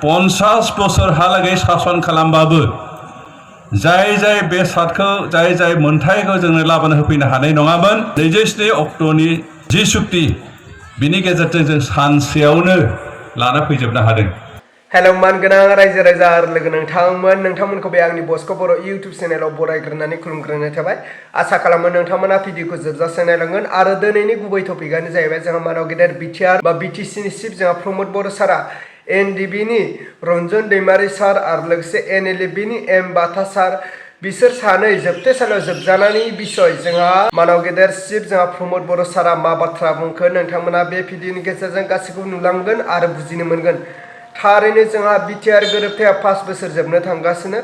50 बोसोरहालागै शासन खालामबाबो जाय बेसादखौ जाय मोनथायखौ जोंनो लाबोनो होफैनो हानाय नङामोन 27 अक्ट'नि जि सुक्ति बिनि गेजेरजों जों सानसेयावनो लाना फैजोबनो हादों। हेलो मानगोनां रायजो राजा आरो लोगो नोंथांमोनखौ बे आंनि बस्क' बर' इउटुब चेनेलाव बरायग्रोनानै खुलुमग्रोनाय थाबाय। आसा खालामो नोंथांमोना भिडिअखौ जोबजासे नायलांगोन आरो दिनैनि गुबै टपिकआनो जाहैबाय जोंहा मानाव गेदेर बिटिआर बा बिटिसिनि चिफ जोंहा प्रमद बर' सारा एनडिबिनि रन्जन दैमारि सार आरो लोगोसे एनएलएफबिनि एम बाथा सार बिसोर सानै जोबथेसालियाव जोबजानायनि बिसय जोंहा मानाव गेदेर चिफ जोंहा प्रमद बर' सारा मा बाथ्रा बुंखो नोंथांमोना बे भिडिअनि गेजेरजों गासैखौबो नुलांगोन आरो बुजिनो मोनगोन। थारैनो जोंहा बिटिआर गोरोबथाया 5 बोसोर जोबनो थांगासिनो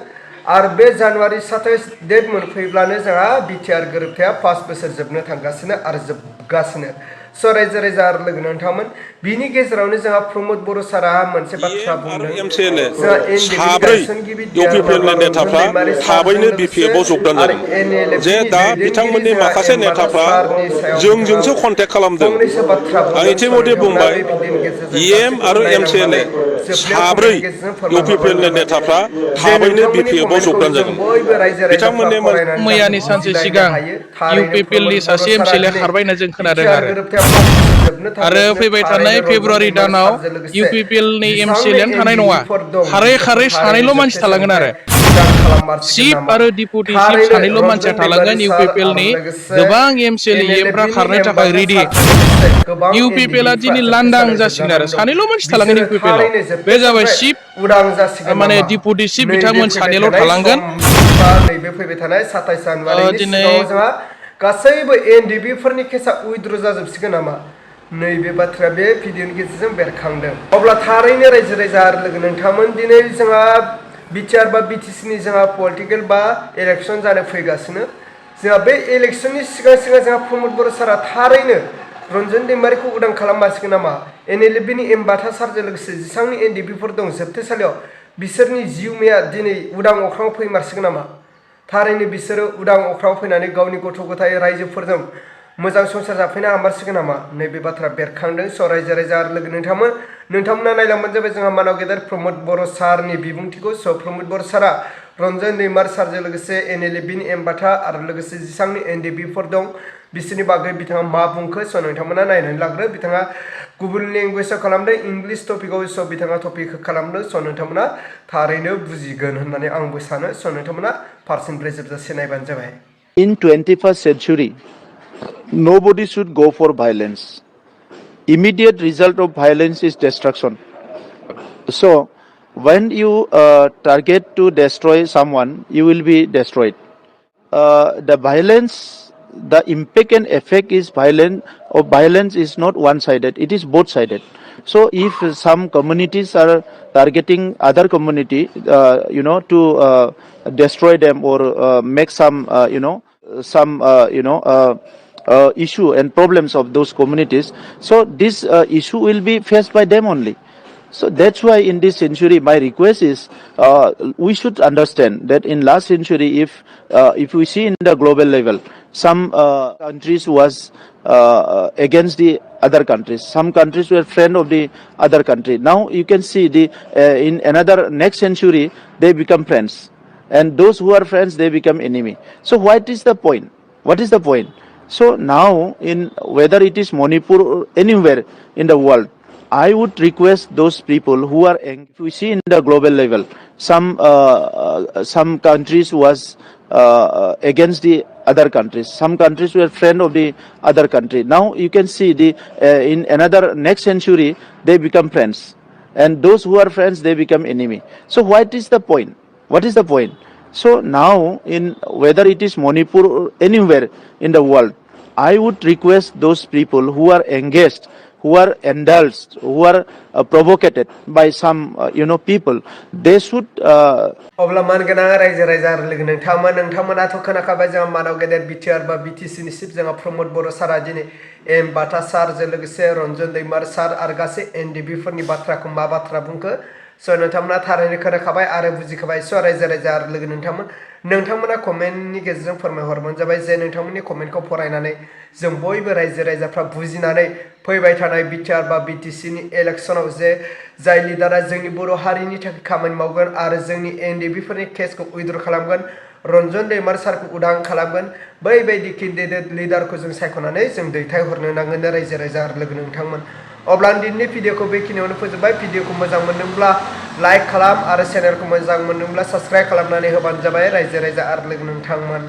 आरो बे जानुवारि 27 डेट मोनफैब्लानो जोंहा बिटिआर गोरोबथाया 5 बोसोर जोबनो थांगासिनो आरो जोबगासिनो। स' रायजो राजा आरो लोगो नोंथांमोन बिनि गेजेरावनो जोंहा प्रमद बर' सारा मोनसे बाथ्रा बुंदों जोंहा एनडिबिनि गायसनगिरि रन्जन दैमारि सारजों लोगोसे आरो एनएलएफबिनि दैदेनगिरि जोंहा एम बाथा सारनि सायाव फंनैसो बाथ्रा बुंदों स' नोंथांमोना बे भिडिअनि गेजेरजों गासैखौबो नायलांनानै जोबनायाव कमेन्टनि गेजेरजों फोरमायहरबानो जाबाय जे नोंथांमोननि कमेन्टखौ जों बयबो रायजो राजाफ्रा फरायनानै जाहाथे मैयानि सानसे बुजिलायनो सिगां हायो। थारैनो इउपिपिएलनि प्रमद बर' सासे सारा एमसिएलए दिनै खारबाय होनना जों खोनादों बिटिआर आरो गोरोबथाया 5 बोसोर जोबनो आरो थांगासिनो फैबाय थानाय थारैनो रन्जन फेब्रुवारि दैमारि दानाव सारजों लोगोसे इउपिपिएलनि जेसेबांनि एमसिएलएआनो थानाय नङा। एनडिबिफोर दं खारै बिसोरखौ खारै थारैनो सानैल' मानसि थालांगोन जोबथेसालिनिफ्राय आरो उदां खालाममारसिगोन चिफ नामा आरो डिपुटि चिफ थारैनो सानैल' मानसिया रन्जन दैमारि थालांगोन सार आरो इउपिपिएलनि लोगोसे गोबां एमसिएलएफ्रा एनएलएफबिनि खारनो एम थाखाय बाथा रेडि। सारजों लोगोसे गोबां इउपिपिएलआ एनडिबिफ्रा दिनै लांदां जोबथेसालियाव जासिगोन आरो जोबजानानै दं सानैल' मानसि थालांगोन बिसोरो इउपिपिएलआव थारैनो बे जाबाय जोबथेसालिनिफ्राय चिफ उदां जासिगोन माने नामा डिपुटि चिफ नैबे बिथांमोन फैबाय सानैल' थानाय थालांगोन। सम बा नैबे फैबाय थानाय 27 जानुवारिनि दिनै सिगाङाव जोंहा गासैबो एनडिबिफोरनि केसा उइथद्र' जाजोबसिगोन नामा नैबे बाथ्राया बे भिडिअनि गेजेरजों बेरखांदों। अब्ला थारैनो रायजो राजा आरो लोगो नोंथांमोन दिनै जोंहा बिटिआर बा बिटिसिनि जोंहा पलिटिकेल बा इलेक्सन जानो फैगासिनो जोंहा बे इलेक्सननि सिगां जोंहा प्रमद बर' सारा थारैनो रन्जन दैमारिखौ उदां खालाममारसिगोन नामा एनएलएफबिनि एम बाथा सारजों लोगोसे जेसेबांनि एनडिबिफोर दं जोबथेसालियाव बिसोरनि जिउमाया दिनै उदां अख्राङाव फैमारसिगोन नामा थारैनो बिसोरो उदां अख्राङाव फैनानै गावनि गथ' गथाय रायजोफोरजों मोजां संसार जाफैनो हामारसिगोन नामा नैबे बाथ्रा बेरखांदों। स' रायजो राजा आरो लोगो नोंथांमोना नायलांबानो जाबाय जोंहा मानाव गेदेर प्रमद बर' सारनि बिबुंथिखौ। स' प्रमद बर' सारा रन्जन दैमारि सारजों लोगोसे एनएलएफबिनि एम बाथा आरो लोगोसे जेसेबांनि एनडिबिफोर दं बिसोरनि बागै बिथाङा मा बुंखो स' नोंथांमोना नायनानै लाग्रो बिथाङा गुबुन लेंगुवेजाव खालामदों इंलिश टपिकआव स' बिथाङा टपिकखौ खालामदों स' नोंथांमोना थारैनो बुजिगोन होननानै आंबो सानो स' नोंथांमोना फारसेनिफ्राय जोबजासे नायबानो जाबाय। In 21st century, nobody should go for violence. Immediate result of violence is destruction. So, when you target to destroy someone, you will be destroyed. The violence, the impact and effect is violent. Or violence is not one-sided; it is both-sided. So, if some communities are targeting other community, to destroy them or make some, issue and problems of those communities, so this issue will be faced by them only. So that's why in this century, my request is we should understand that in last century, if we see in the global level, some countries was against the other countries. Some countries were friend of the other country. Now you can see in another next century they become friends, and those who are friends they become enemy. So what is the point? What is the point? So now in whether it is Manipur or anywhere in the world, I would request those people who are angry. If we see in the global level, some countries was against the other countries. Some countries were friend of the other country. Now you can see in another next century they become friends, and those who are friends they become enemy. So what is the point? What is the point? So now in whether it is Manipur or anywhere in the world, I would request those people who are engaged, who are indulged, who are provocated by some people, they should अब्ला मानगोनां रायजो राजा आरो लोगो नोंथांमोनाथ' खोनाखाबाय जोंहा मानाव गेदेर BTR बा बिटिसिनि चिफ जोंहा प्रमद बर' सारा दिनै एम बाथा सारजों लोगोसे रन्जन दैमारि सार आरो गासै एनडिबिफोरनि बाथ्राखौ मा बाथ्रा बुंखो स' नोंथांमोना थारैनो खोनाखाबाय आरो बुजिखाबाय। स' रायजो राजा आरो लोगो नोंथांमोना कमेन्टनि गेजेरजों फोरमायहरबानो जाबाय जे नोंथांमोननि कमेन्टखौ फरायनानै जों बयबो रायजो राजाफ्रा बुजिनानै फैबाय थानाय बिटिआर बा बिटिसिनि इलेक्सनाव जे जाय लिडारा जोंनि बर' हारिनि थाखाय खामानि मावगोन आरो जोंनि एनडिएफबि केसखौ उइद्र खालामगोन रन्जन दैमारि सारखौ उदां खालामगोन बैबायदि केन्डिडेट लिडारखौ जों सायख'नानै जों दैथायहरनो नांगोन रायजो राजा आरो लोगो नोंथांमोन अब्ला दिनैनि भिडिअखौ बेखिनियावनो फोजोबबाय भिडिअखौ मोजां मोनदोंब्ला लाइक खालाम आरो चेनेलखौ मोजां मोनदोंब्ला साबस्क्राइब खालामनानै होबानो जाबाय रायजो राजा आरो लोगो नोंथांमोन